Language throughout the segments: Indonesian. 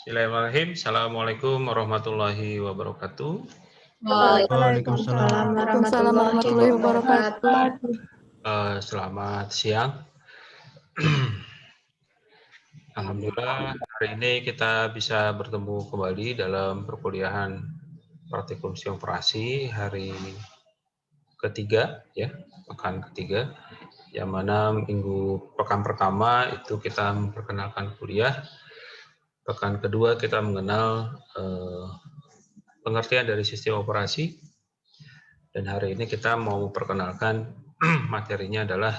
Bismillahirrahmanirrahim. Assalamualaikum warahmatullahi wabarakatuh. Waalaikumsalam warahmatullahi wabarakatuh. Selamat siang. Alhamdulillah hari ini kita bisa bertemu kembali dalam perkuliahan praktikum operasi hari ketiga, ya, pekan ketiga, yang mana pekan pertama itu kita memperkenalkan kuliah, pekan kedua kita mengenal pengertian dari sistem operasi, dan hari ini kita mau memperkenalkan materinya adalah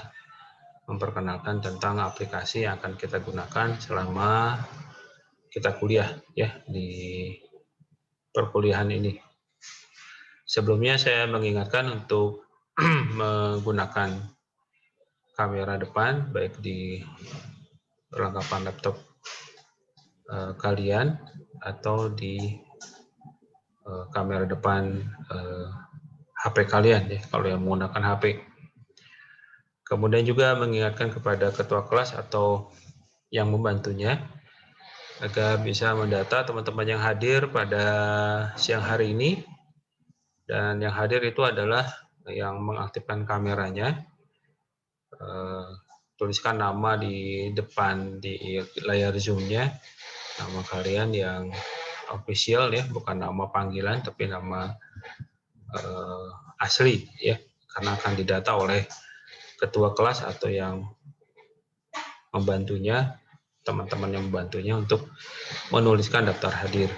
memperkenalkan tentang aplikasi yang akan kita gunakan selama kita kuliah, ya, di perkuliahan ini. Sebelumnya saya mengingatkan untuk menggunakan kamera depan baik di perlengkapan laptop kalian atau di kamera depan HP kalian, ya, kalau yang menggunakan HP. Kemudian juga mengingatkan kepada ketua kelas atau yang membantunya agar bisa mendata teman-teman yang hadir pada siang hari ini, dan yang hadir itu adalah yang mengaktifkan kameranya. Tuliskan nama di depan di layar Zoom-nya, nama kalian yang official, ya, bukan nama panggilan tapi nama asli, ya, karena akan didata oleh ketua kelas atau yang membantunya, teman-teman yang membantunya untuk menuliskan daftar hadir.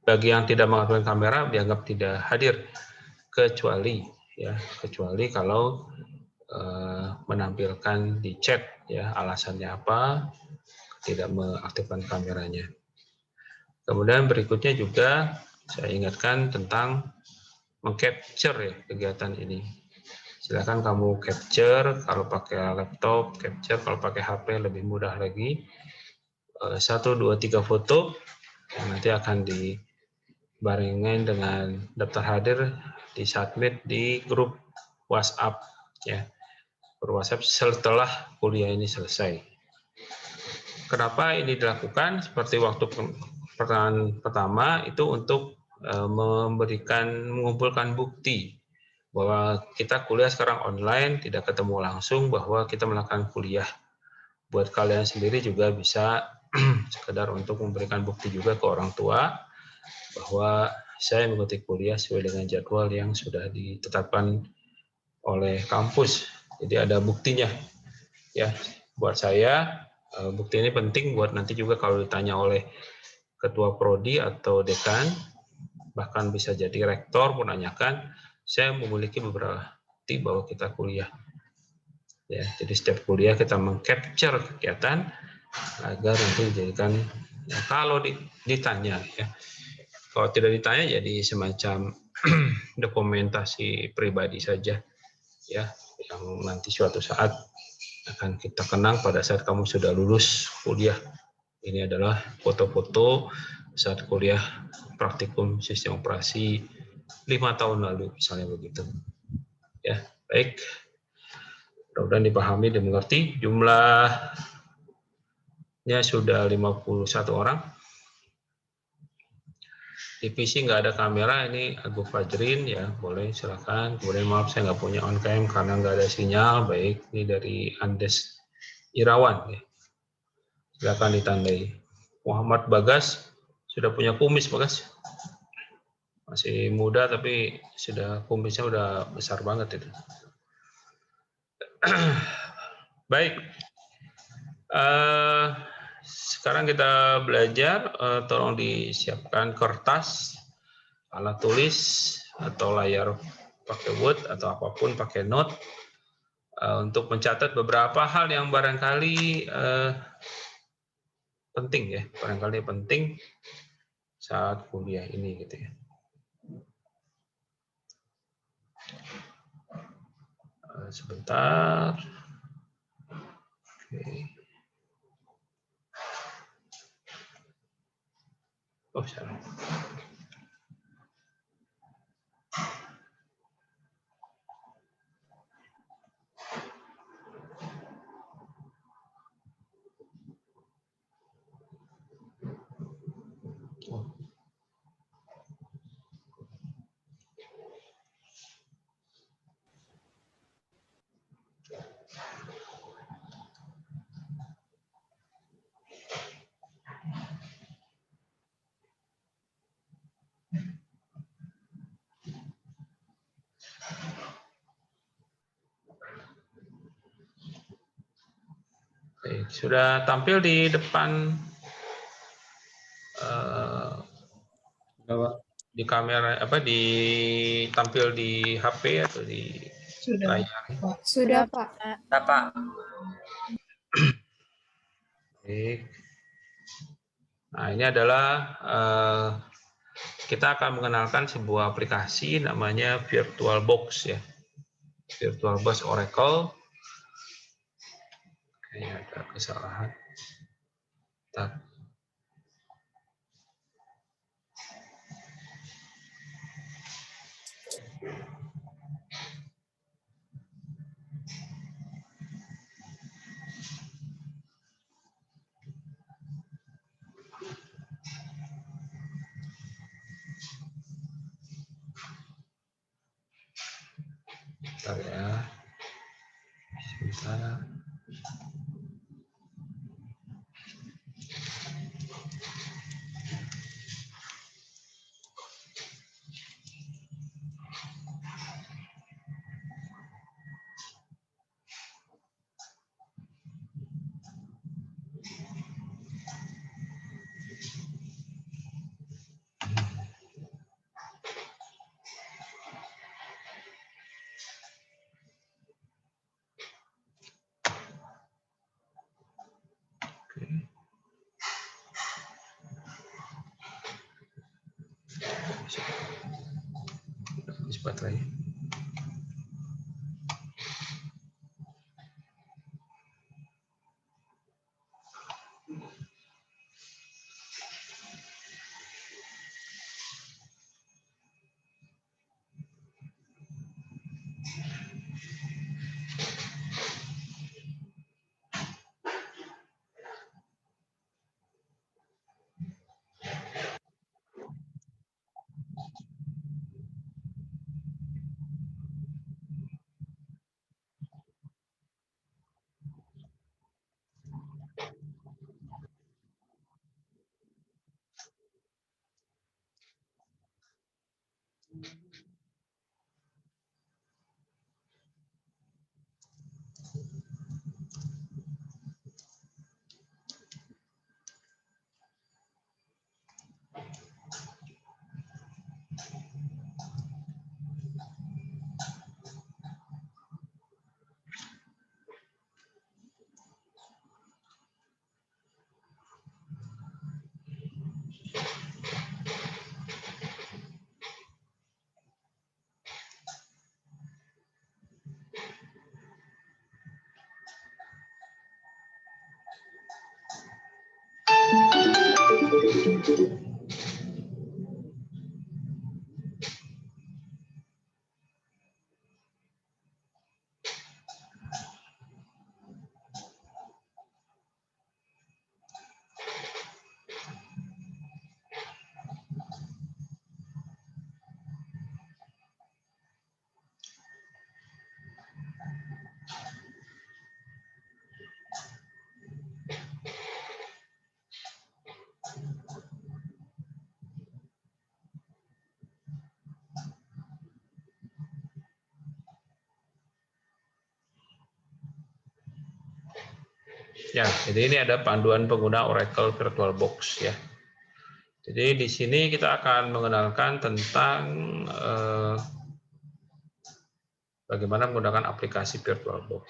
Bagi yang tidak mengaktifkan kamera dianggap tidak hadir, kecuali kalau menampilkan di chat, ya, alasannya apa tidak mengaktifkan kameranya. Kemudian berikutnya juga saya ingatkan tentang mengcapture, ya, kegiatan ini. Silakan kamu capture, kalau pakai laptop capture, kalau pakai HP lebih mudah lagi. 1, 2, 3 foto yang nanti akan dibarengan dengan daftar hadir, disubmit di grup WhatsApp, ya, grup WhatsApp setelah kuliah ini selesai. Kenapa ini dilakukan? Seperti waktu pertanyaan pertama itu untuk mengumpulkan bukti bahwa kita kuliah sekarang online, tidak ketemu langsung, bahwa kita melakukan kuliah. Buat kalian sendiri juga bisa sekedar untuk memberikan bukti juga ke orang tua bahwa saya mengikuti kuliah sesuai dengan jadwal yang sudah ditetapkan oleh kampus. Jadi ada buktinya, ya. Buat saya bukti ini penting buat nanti juga kalau ditanya oleh ketua prodi atau dekan, bahkan bisa jadi rektor pun nanyakan, saya memiliki beberapa bukti bahwa kita kuliah. Ya, jadi setiap kuliah kita mengcapture kegiatan agar nanti dijadikan, ya, kalau ditanya, ya, kalau tidak ditanya jadi semacam dokumentasi pribadi saja, ya, yang nanti suatu saat akan kita kenang pada saat kamu sudah lulus kuliah. Ini adalah foto-foto saat kuliah praktikum sistem operasi 5 tahun lalu, misalnya begitu. Ya, baik. Mudah-mudahan dipahami dan dimengerti. Jumlahnya sudah 51 orang. Di PC nggak ada kamera, ini Agus Fajrin, ya, boleh silakan. Kemudian maaf saya nggak punya on cam karena nggak ada sinyal. Baik, ini dari Andes Irawan, ya. Silakan ditandai. Muhammad Bagas sudah punya kumis, Bagas. Masih muda tapi sudah kumisnya udah besar banget itu. Baik. Sekarang kita belajar, tolong disiapkan kertas, alat tulis atau layar pakai Word atau apapun pakai note untuk mencatat beberapa hal yang barangkali penting, ya, barangkali penting saat kuliah ini, gitu, ya. Sebentar. Oke. Oh, salah. Baik, sudah tampil di depan di kamera apa tampil di HP atau di layar? Sudah, Pak. Pak. Baik. Nah, ini adalah kita akan mengenalkan sebuah aplikasi namanya VirtualBox ya. VirtualBox Oracle. Kayaknya ada kesalahan. Bentar. Bentar ya. Sebentar. Habis baterai. Ya, jadi ini ada panduan pengguna Oracle VirtualBox ya. Jadi di sini kita akan mengenalkan tentang bagaimana menggunakan aplikasi VirtualBox.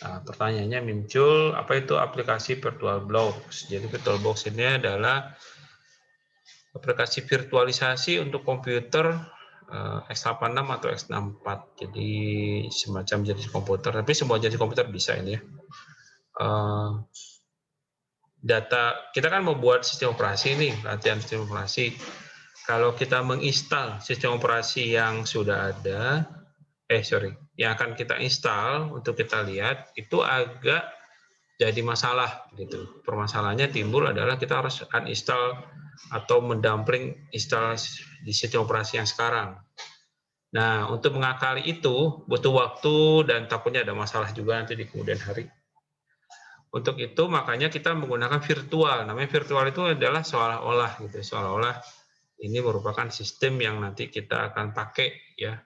Nah, pertanyaannya muncul, apa itu aplikasi VirtualBox? Jadi VirtualBox ini adalah aplikasi virtualisasi untuk komputer x86 atau x64. Jadi semacam jenis komputer, tapi semua jenis komputer bisa ini ya. Data kita kan membuat sistem operasi nih, latihan sistem operasi. Kalau kita menginstal sistem operasi yang sudah ada, yang akan kita install untuk kita lihat itu agak jadi masalah gitu. Permasalahannya timbul adalah kita harus uninstall atau mendumpling install di sistem operasi yang sekarang. Nah, untuk mengakali itu butuh waktu dan takutnya ada masalah juga nanti di kemudian hari. Untuk itu makanya kita menggunakan virtual. Namanya virtual itu adalah seolah-olah gitu, seolah-olah ini merupakan sistem yang nanti kita akan pakai ya.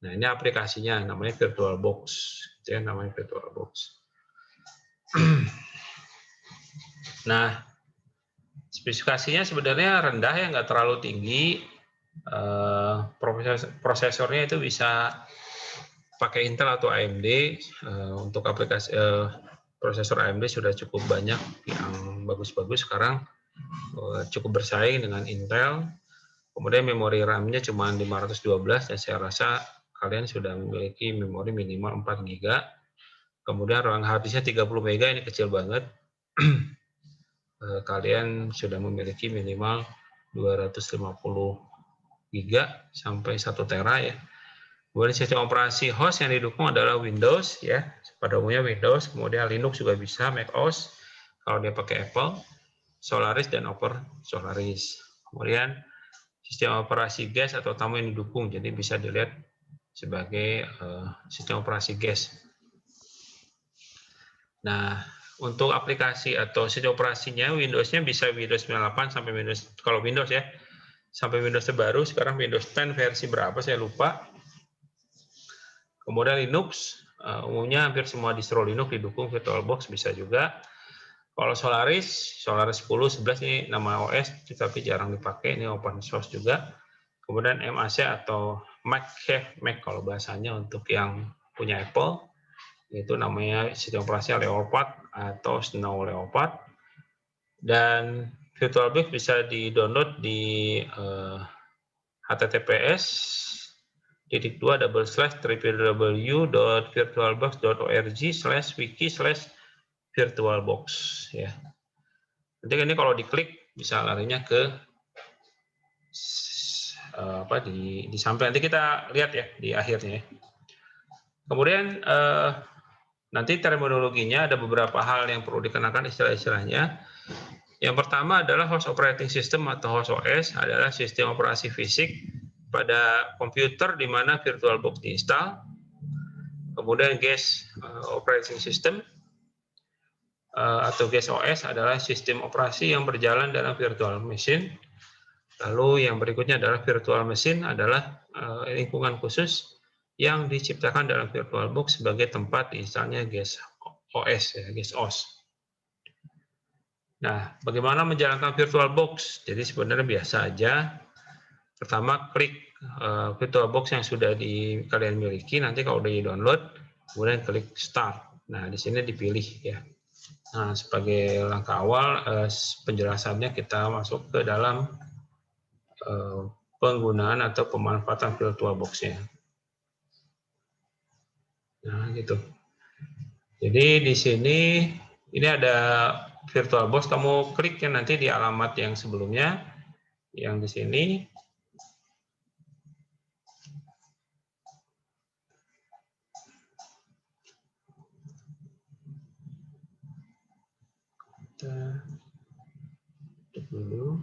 Nah, ini aplikasinya namanya VirtualBox. Ya, namanya VirtualBox. Nah, spesifikasinya sebenarnya rendah ya, nggak terlalu tinggi. Prosesornya itu bisa pakai Intel atau AMD. Untuk aplikasi prosesor AMD sudah cukup banyak yang bagus-bagus sekarang, cukup bersaing dengan Intel. Kemudian memori RAM-nya cuma 512 dan saya rasa kalian sudah memiliki memori minimal 4 GB. Kemudian ruang harddisknya 30 MB, ini kecil banget. Kalian sudah memiliki minimal 250 GB sampai 1 tera ya. Kemudian sistem operasi host yang didukung adalah Windows ya, pada umumnya Windows, kemudian Linux juga bisa, macOS kalau dia pakai Apple, Solaris dan Opera Solaris. Kemudian sistem operasi GAS atau tamu yang didukung, jadi bisa dilihat sebagai sistem operasi GAS. Nah, untuk aplikasi atau sistem operasinya, Windows-nya bisa Windows 98 sampai Windows, kalau Windows ya, sampai Windows terbaru, sekarang Windows 10 versi berapa saya lupa. Kemudian Linux, umumnya hampir semua distro Linux didukung, VirtualBox bisa juga. Kalau Solaris 10, 11 ini nama OS, tetapi jarang dipakai, ini open source juga. Kemudian MAC atau Mac kalau bahasanya untuk yang punya Apple, itu namanya sistem operasi Leopard atau Snow Leopard. Dan VirtualBox bisa di-download di https://www.virtualbox.org/wiki/virtualbox ya. Nanti ini kalau diklik bisa larinya ke di samping, nanti kita lihat ya di akhirnya. Kemudian nanti terminologinya ada beberapa hal yang perlu dikenakan istilah-istilahnya. Yang pertama adalah host operating system atau host OS adalah sistem operasi fisik pada komputer di mana VirtualBox diinstal. Kemudian GAS operating system atau GAS OS adalah sistem operasi yang berjalan dalam virtual machine. Lalu yang berikutnya adalah virtual machine adalah lingkungan khusus yang diciptakan dalam VirtualBox sebagai tempat instalnya GAS OS ya, GAS OS. Nah, bagaimana menjalankan VirtualBox? Jadi sebenarnya biasa aja. Pertama, klik VirtualBox yang sudah kalian miliki. Nanti kalau udah di-download, kemudian klik Start. Nah, di sini dipilih ya. Nah, sebagai langkah awal penjelasannya kita masuk ke dalam penggunaan atau pemanfaatan VirtualBox-nya. Nah, gitu. Jadi di sini ini ada VirtualBox, kamu klik ya nanti di alamat yang sebelumnya, yang di sini. Kita tutup dulu.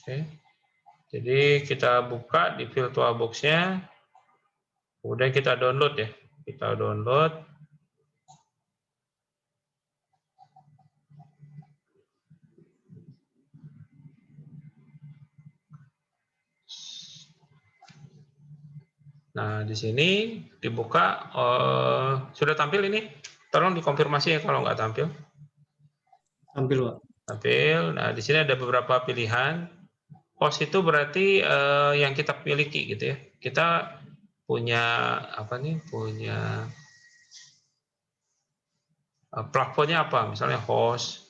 Oke, jadi kita buka di VirtualBox-nya, kemudian kita download ya. Kita download. Nah, di sini dibuka, sudah tampil ini? Tolong dikonfirmasi ya kalau nggak tampil. Tampil, Pak. Tampil. Nah, di sini ada beberapa pilihan. Host itu berarti yang kita miliki gitu ya. Kita punya apa nih? Punya platformnya apa? Misalnya host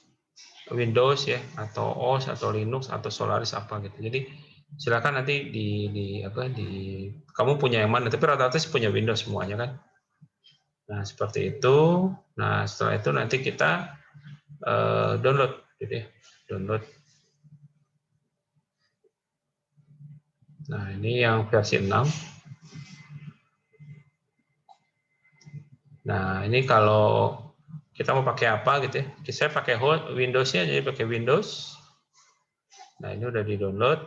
Windows ya, atau OS atau Linux atau Solaris apa gitu. Jadi silakan nanti kamu punya yang mana? Tapi rata-rata sih punya Windows semuanya kan. Nah seperti itu. Nah setelah itu nanti kita download, gitu ya. Download. Nah ini yang versi 6. Nah ini kalau kita mau pakai apa gitu ya. Saya pakai Windows-nya, jadi pakai Windows. Nah, ini udah di-download.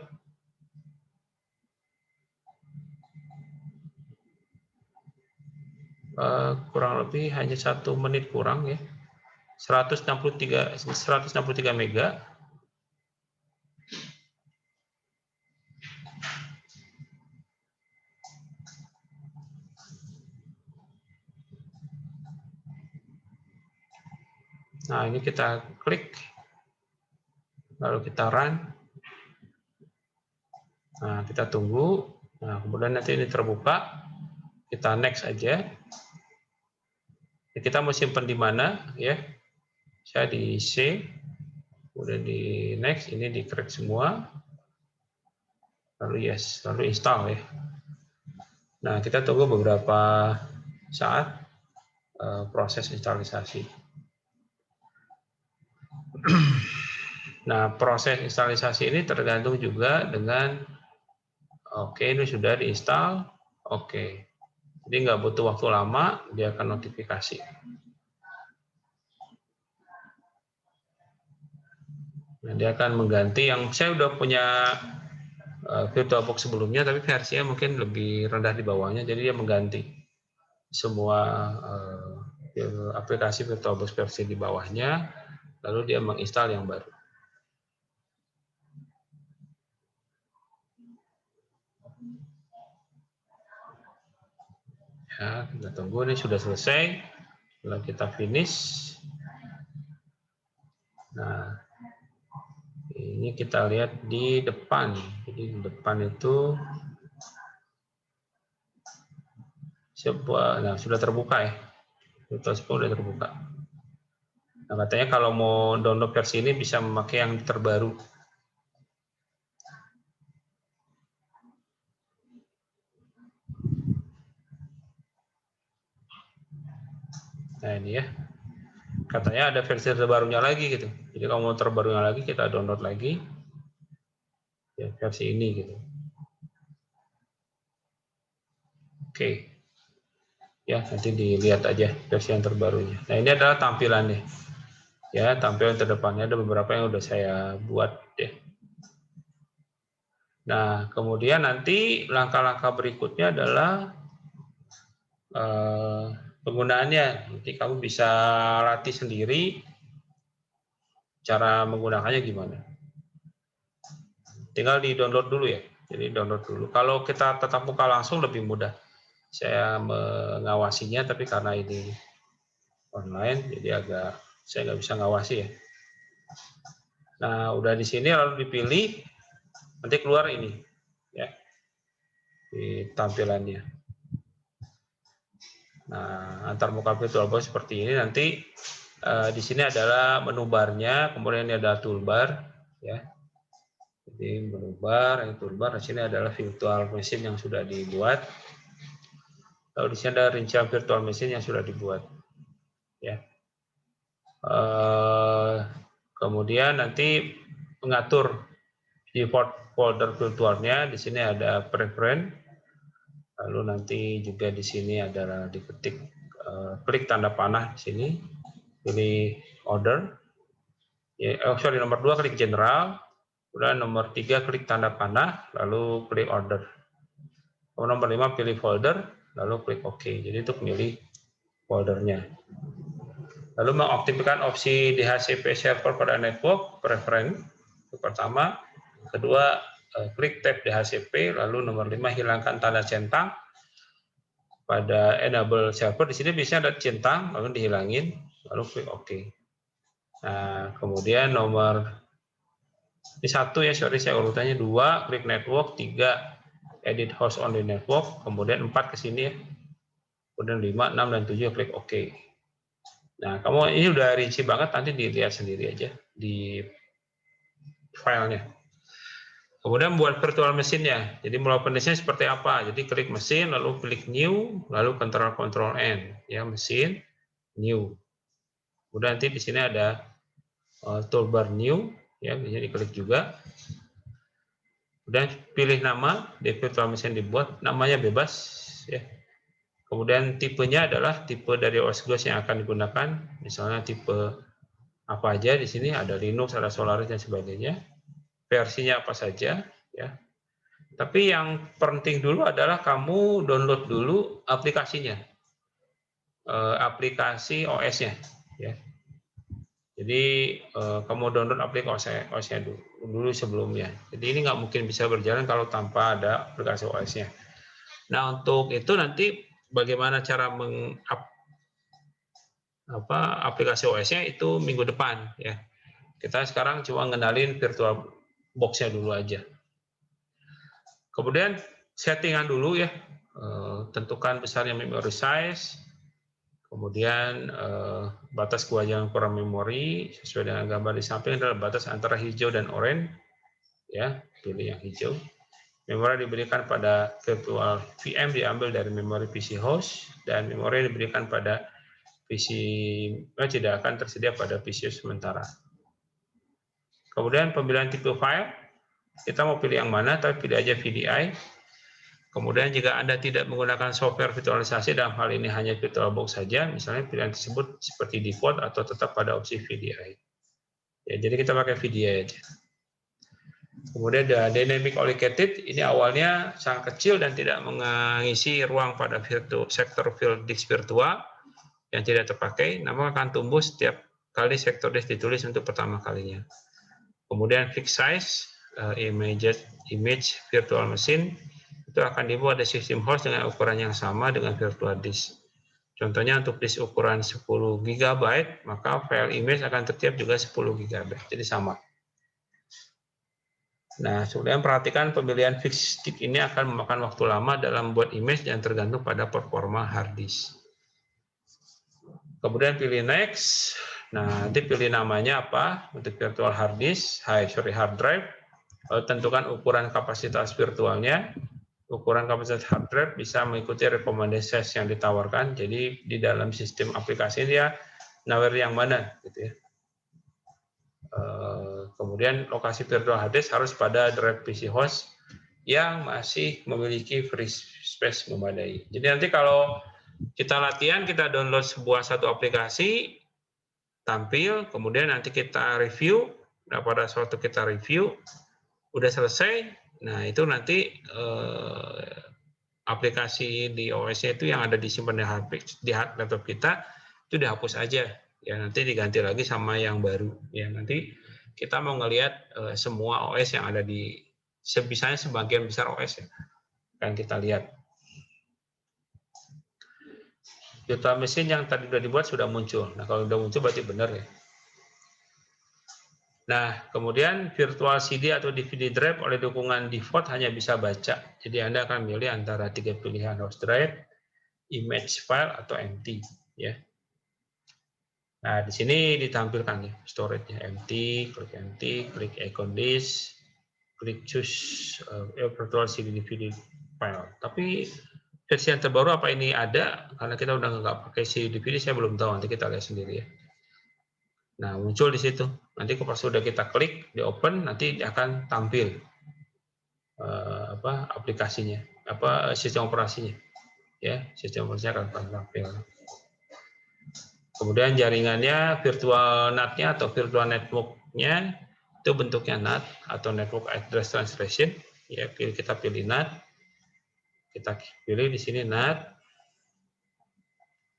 Kurang lebih hanya 1 menit kurang ya. 163 mega. Nah, ini kita klik, lalu kita run. Nah, kita tunggu. Nah, kemudian nanti ini terbuka, kita next aja. Kita mau simpan di mana ya? Saya di C, kemudian di next, ini di klik semua, lalu yes, lalu install ya. Nah, kita tunggu beberapa saat proses instalisasi. Nah, proses instalisasi ini tergantung juga dengan oke, ini sudah diinstal, oke. Jadi nggak butuh waktu lama, dia akan notifikasi. Nah, dia akan mengganti yang saya udah punya VirtualBox sebelumnya, tapi versinya mungkin lebih rendah di bawahnya, jadi dia mengganti semua aplikasi VirtualBox versi di bawahnya, lalu dia menginstal yang baru. Ya, kita tunggu, ini sudah selesai. Lalu kita finish. Nah, ini kita lihat di depan. Jadi di depan itu sebuah, nah sudah terbuka ya. Sudah terbuka. Nah, katanya kalau mau download versi ini bisa memakai yang terbaru. Nah, ini ya. Katanya ada versi terbarunya lagi gitu. Jadi kalau mau terbarunya lagi, kita download lagi ya, versi ini gitu. Oke. Ya, nanti dilihat aja versi yang terbarunya. Nah, ini adalah tampilannya. Ya, tampilan terdepannya ada beberapa yang udah saya buat ya. Nah, kemudian nanti langkah-langkah berikutnya adalah penggunaannya. Nanti kamu bisa latih sendiri cara menggunakannya gimana. Tinggal di-download dulu ya. Jadi download dulu. Kalau kita tetap buka langsung lebih mudah. Saya mengawasinya, tapi karena ini online, jadi agak saya nggak bisa ngawasi ya. Nah, udah di sini lalu dipilih, nanti keluar ini ya di tampilannya. Nah, antar muka VirtualBox seperti ini. Nanti di sini adalah menu barnya, kemudian ini ada toolbar ya. Jadi menu bar, ini toolbar. Di sini adalah virtual machine yang sudah dibuat. Lalu di sini ada rincian virtual machine yang sudah dibuat ya. Kemudian nanti mengatur di folder virtualnya. Di sini ada preference. Lalu nanti juga di sini adalah diketik klik tanda panah di sini, pilih order. Ya, nomor 2 klik general, kemudian nomor 3 klik tanda panah, lalu klik order. Kemudian nomor 5 pilih folder, lalu klik OK. Jadi itu milih foldernya. Lalu mengaktifkan opsi DHCP server pada network preference. Itu pertama. Kedua, klik tab DHCP, lalu nomor 5 hilangkan tanda centang pada enable server. Di sini bisa ada centang, lalu dihilangin, lalu klik OK. Nah, kemudian nomor ini 1 ya, sorry saya urutannya 2, klik network, 3 edit host on the network, kemudian 4 ke sini ya. Kemudian 5, 6 dan 7 klik OK. Nah, kamu ini udah rinci banget, nanti dilihat sendiri aja di filenya. Kemudian buat virtual mesin-nya. Jadi mulai penulisnya seperti apa? Jadi klik mesin, lalu klik new, lalu Ctrl N ya, mesin new. Kemudian nanti di sini ada toolbar new ya, bisa diklik juga. Kemudian pilih nama di virtual mesin dibuat, namanya bebas ya. Kemudian tipenya adalah tipe dari OS GOES yang akan digunakan, misalnya tipe apa aja di sini, ada Linux, ada Solaris dan sebagainya. Versinya apa saja, ya. Tapi yang penting dulu adalah kamu download dulu aplikasinya, aplikasi OS-nya, ya. Jadi kamu download aplikasi OS-nya dulu sebelumnya. Jadi ini nggak mungkin bisa berjalan kalau tanpa ada aplikasi OS-nya. Nah, untuk itu nanti bagaimana cara aplikasi OS-nya itu minggu depan, ya. Kita sekarang cuma ngenalin virtual box-nya dulu aja. Kemudian settingan dulu ya, tentukan besarnya memory size, kemudian batas kewajaran ukuran memori sesuai dengan gambar di samping adalah batas antara hijau dan oranye, ya, pilih yang hijau. Memori diberikan pada virtual VM diambil dari memori PC host, dan memori diberikan pada PC tidak akan tersedia pada PC sementara. Kemudian pemilihan tipe file, kita mau pilih yang mana, tapi pilih aja VDI. Kemudian jika Anda tidak menggunakan software virtualisasi, dalam hal ini hanya VirtualBox saja, misalnya pilihan tersebut seperti default atau tetap pada opsi VDI. Ya, jadi kita pakai VDI aja. Kemudian ada dynamic allocated, ini awalnya sangat kecil dan tidak mengisi ruang pada sektor field disk virtual yang tidak terpakai, namun akan tumbuh setiap kali sektor disk ditulis untuk pertama kalinya. Kemudian fixed size, image virtual machine, itu akan dibuat di sistem host dengan ukuran yang sama dengan virtual disk. Contohnya untuk disk ukuran 10 GB, maka file image akan tertiap juga 10 GB, jadi sama. Nah, kemudian perhatikan pemilihan fixed disk ini akan memakan waktu lama dalam membuat image dan tergantung pada performa hard disk. Kemudian pilih next. Nah, nanti pilih namanya apa untuk virtual hard disk, hard drive. Lalu tentukan ukuran kapasitas virtualnya. Ukuran kapasitas hard drive bisa mengikuti rekomendasi yang ditawarkan. Jadi di dalam sistem aplikasi dia nawar yang mana, gitu ya. Kemudian lokasi virtual hard disk harus pada drive PC host yang masih memiliki free space memadai. Jadi nanti kalau kita latihan, kita download satu aplikasi, tampil, kemudian nanti kita review. Nah, pada suatu kita review, udah selesai. Nah, itu nanti aplikasi di OS-nya itu yang ada disimpan di hard laptop kita itu dihapus aja. Ya, nanti diganti lagi sama yang baru. Ya, nanti kita mau ngelihat semua OS yang ada di sebisanya sebagian besar OS ya. Kan kita lihat. Virtual machine yang tadi sudah dibuat sudah muncul. Nah, kalau sudah muncul berarti benar ya. Nah, kemudian virtual CD atau DVD drive oleh dukungan default hanya bisa baca. Jadi Anda akan memilih antara 3 pilihan host drive, image file, atau empty. Ya. Nah, di sini ditampilkan ya, storage-nya empty, klik icon disk, klik choose virtual CD DVD file. Tapi versi yang terbaru apa ini ada? Karena kita udah nggak pakai CD DVD, saya belum tahu. Nanti kita lihat sendiri ya. Nah, muncul di situ. Nanti pas sudah kita klik di open, nanti akan tampil aplikasinya, sistem operasinya. Ya, sistem operasinya akan tampil. Kemudian jaringannya virtual NAT-nya atau virtual network-nya itu bentuknya NAT atau network address translation. Ya, kita pilih NAT. Kita pilih di sini NAT.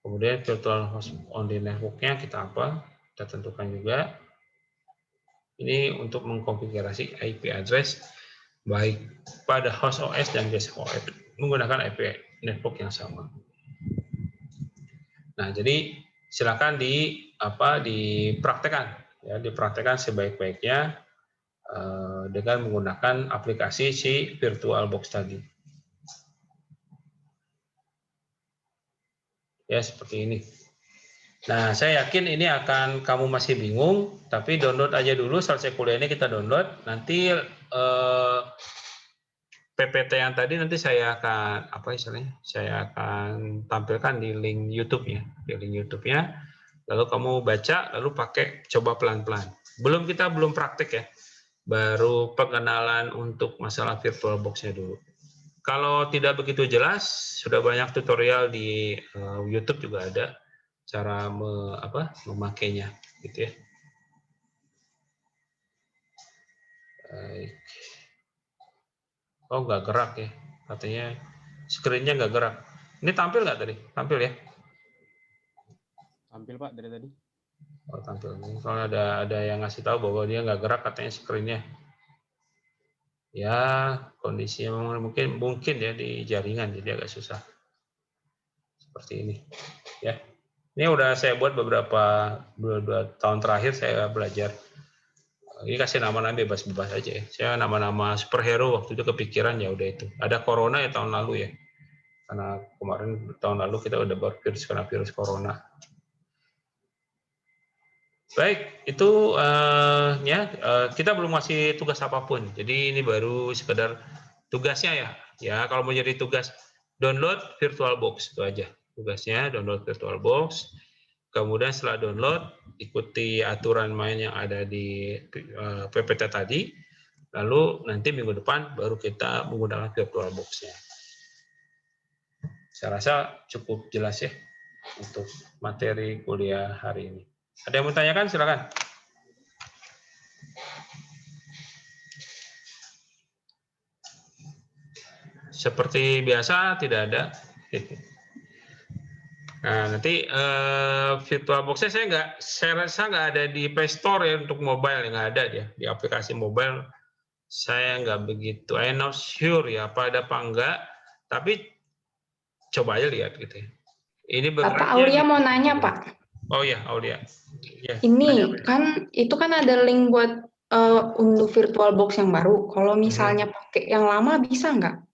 Kemudian virtual host on the network-nya kita apa? Kita tentukan juga. Ini untuk mengkonfigurasi IP address baik pada host OS dan guest OS menggunakan IP network yang sama. Nah, jadi silakan dipraktekkan ya, dipraktekkan sebaik-baiknya dengan menggunakan aplikasi si VirtualBox tadi. Ya, seperti ini. Nah, saya yakin ini akan kamu masih bingung, tapi download aja dulu, selesai kuliah ini kita download. Nanti PPT yang tadi nanti saya akan saya akan tampilkan di link YouTube-nya, Lalu kamu baca, lalu coba pelan-pelan. Kita belum praktek ya, baru pengenalan untuk masalah VirtualBox-nya dulu. Kalau tidak begitu jelas, sudah banyak tutorial di YouTube juga ada cara memakainya, gitu ya. Baik. Oh, nggak gerak ya, katanya screen-nya nggak gerak. Ini tampil nggak tadi? Tampil ya? Tampil Pak dari tadi. Oh, tampil. Kalau ada yang ngasih tahu bahwa dia nggak gerak, katanya screen-nya. Ya, kondisinya mungkin ya di jaringan, jadi agak susah. Seperti ini. Ya. Ini udah saya buat beberapa 2 tahun terakhir saya belajar. Ini kasih nama-nama bebas-bebas aja ya. Saya nama-nama superhero waktu itu kepikiran, ya udah itu. Ada corona ya tahun lalu ya. Karena kemarin tahun lalu kita udah bervirus karena virus corona. Baik, itu kita belum ngasih tugas apapun. Jadi ini baru sekedar tugasnya ya. Ya, kalau mau jadi tugas, download VirtualBox itu aja. Tugasnya download VirtualBox. Kemudian setelah download, ikuti aturan main yang ada di PPT tadi. Lalu nanti minggu depan baru kita menggunakan VirtualBox-nya. Saya rasa cukup jelas ya untuk materi kuliah hari ini. Ada yang mau tanyakan? Silakan. Seperti biasa tidak ada. Nah, nanti VirtualBox-nya saya rasa nggak ada di Play Store ya untuk mobile, nggak ada dia di aplikasi mobile. Saya nggak begitu, I'm not sure ya apa ada apa enggak. Tapi coba aja lihat gitu ya. Ini Pak Aulia mau nanya Pak. Oh ya, Aulia. Ya, ini kan itu kan ada link buat unduh VirtualBox yang baru. Kalau misalnya pakai yang lama bisa nggak?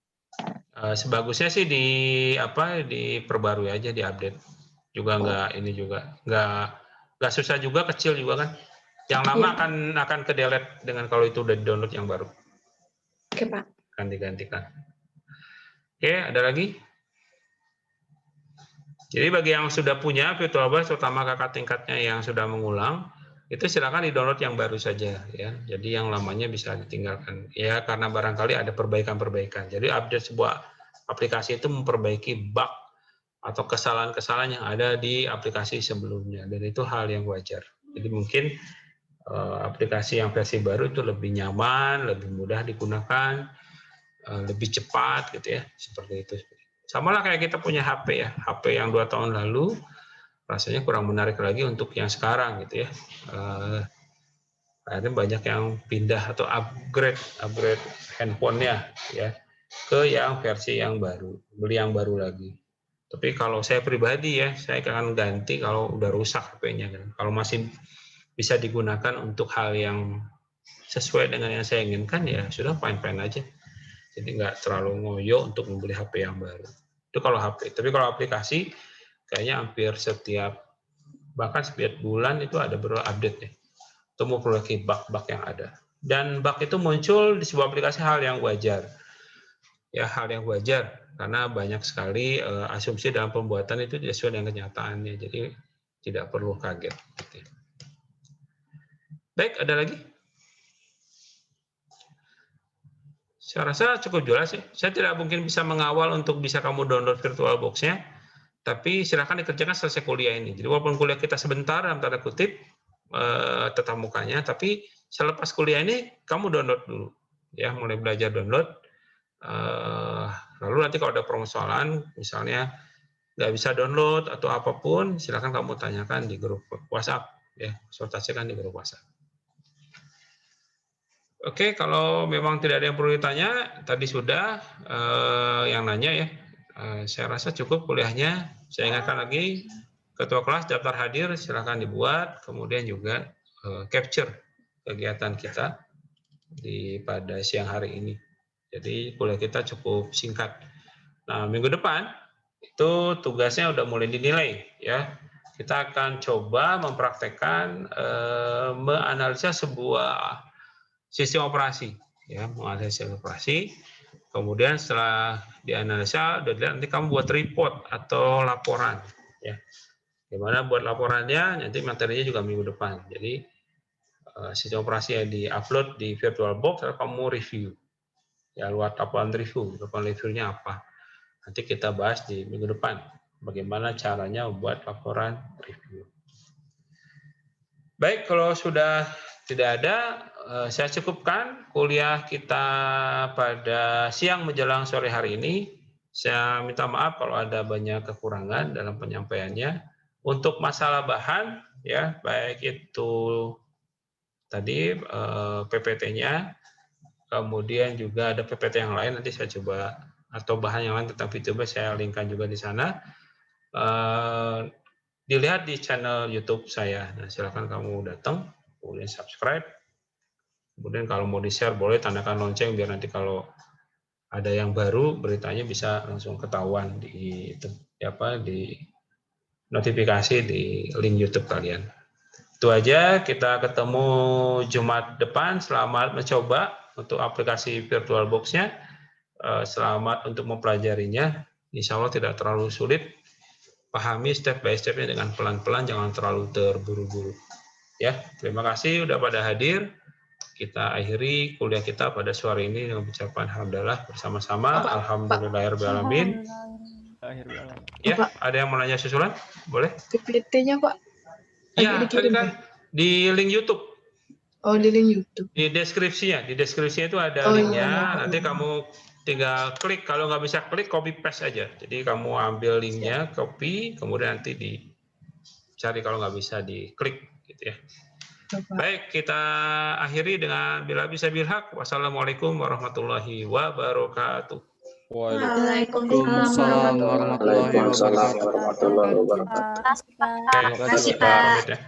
Sebagusnya sih diperbarui aja, diupdate. Juga nggak susah juga, kecil juga kan. Yang lama akan ke delete dengan kalau itu udah di download yang baru. Oke Pak. Akan digantikan. Oke, ada lagi? Jadi bagi yang sudah punya VirtualBox, terutama kakak tingkatnya yang sudah mengulang, itu silakan di-download yang baru saja ya. Jadi yang lamanya bisa ditinggalkan. Ya karena barangkali ada perbaikan-perbaikan. Jadi update sebuah aplikasi itu memperbaiki bug atau kesalahan-kesalahan yang ada di aplikasi sebelumnya, dan itu hal yang wajar. Jadi mungkin aplikasi yang versi baru itu lebih nyaman, lebih mudah digunakan, lebih cepat gitu ya, seperti itu. Sama lah kayak kita punya HP ya, HP yang 2 tahun lalu rasanya kurang menarik lagi untuk yang sekarang gitu ya. Akhirnya banyak yang pindah atau upgrade handphonenya ya ke yang versi yang baru, beli yang baru lagi. Tapi kalau saya pribadi ya, saya akan ganti kalau udah rusak HP-nya. Kalau masih bisa digunakan untuk hal yang sesuai dengan yang saya inginkan, ya sudah fine-fine aja. Jadi nggak terlalu ngoyo untuk membeli HP yang baru. Itu kalau HP. Tapi kalau aplikasi, kayaknya hampir bahkan setiap bulan itu ada update ya. Untuk memperbaiki bug-bug yang ada. Dan bug itu muncul di sebuah aplikasi hal yang wajar. Ya, hal yang wajar. Karena banyak sekali asumsi dalam pembuatan itu tidak sesuai dengan kenyataannya. Jadi tidak perlu kaget. Baik, ada lagi? Saya rasa cukup jelas ya. Saya tidak mungkin bisa mengawal untuk bisa kamu download VirtualBox-nya, tapi silakan dikerjakan selesai kuliah ini. Jadi walaupun kuliah kita sebentar dalam tanda kutip tetap mukanya, tapi selepas kuliah ini kamu download dulu, ya mulai belajar download. Lalu nanti kalau ada permasalahan, misalnya nggak bisa download atau apapun, silakan kamu tanyakan di grup WhatsApp, ya konsultasikan di grup WhatsApp. Oke, kalau memang tidak ada yang perlu ditanya, tadi sudah yang nanya ya. Saya rasa cukup kuliahnya. Saya ingatkan lagi, ketua kelas daftar hadir silakan dibuat, kemudian juga capture kegiatan kita pada siang hari ini. Jadi kuliah kita cukup singkat. Nah, minggu depan itu tugasnya udah mulai dinilai ya. Kita akan coba mempraktekkan menganalisa sebuah sistem operasi, ya, menganalisa sistem operasi. Kemudian setelah dianalisa, nanti kamu buat report atau laporan, ya. Gimana buat laporannya? Nanti materinya juga minggu depan. Jadi sistem operasi yang di-upload di VirtualBox, lalu kamu review, Ya, lewat laporan review. Laporan reviewnya apa? Nanti kita bahas di minggu depan. Bagaimana caranya membuat laporan review. Baik, kalau sudah tidak ada, saya cukupkan kuliah kita pada siang menjelang sore hari ini. Saya minta maaf kalau ada banyak kekurangan dalam penyampaiannya. Untuk masalah bahan, ya baik itu tadi PPT-nya, kemudian juga ada PPT yang lain, nanti saya coba, atau bahan yang lain tentang VTuber saya linkkan juga di sana. Dilihat di channel YouTube saya. Nah, silakan kamu datang, kemudian subscribe. Kemudian kalau mau di-share boleh tandakan lonceng biar nanti kalau ada yang baru beritanya bisa langsung ketahuan di notifikasi di link YouTube kalian. Itu aja, kita ketemu Jumat depan. Selamat mencoba untuk aplikasi VirtualBox-nya. Selamat untuk mempelajarinya. Insya Allah tidak terlalu sulit. Pahami step by step-nya dengan pelan-pelan, jangan terlalu terburu-buru. Ya, terima kasih sudah pada hadir. Kita akhiri kuliah kita pada sore ini dengan ucapan alhamdulillah bersama-sama. Alhamdulillahirrahmanirrahim. Ya, ada yang mau nanya susulan? Boleh? PPT-nya Pak? Ya, tadi kan di link YouTube. Oh, di link YouTube. Di deskripsinya itu ada linknya. Nanti kamu tinggal klik. Kalau nggak bisa klik, copy paste aja. Jadi kamu ambil linknya, copy, kemudian nanti dicari kalau nggak bisa diklik, gitu ya. Baik, kita akhiri dengan bila bisa bilhaq. Wassalamualaikum warahmatullahi wabarakatuh. Waalaikumsalam warahmatullahi wabarakatuh. Terima kasih Pak.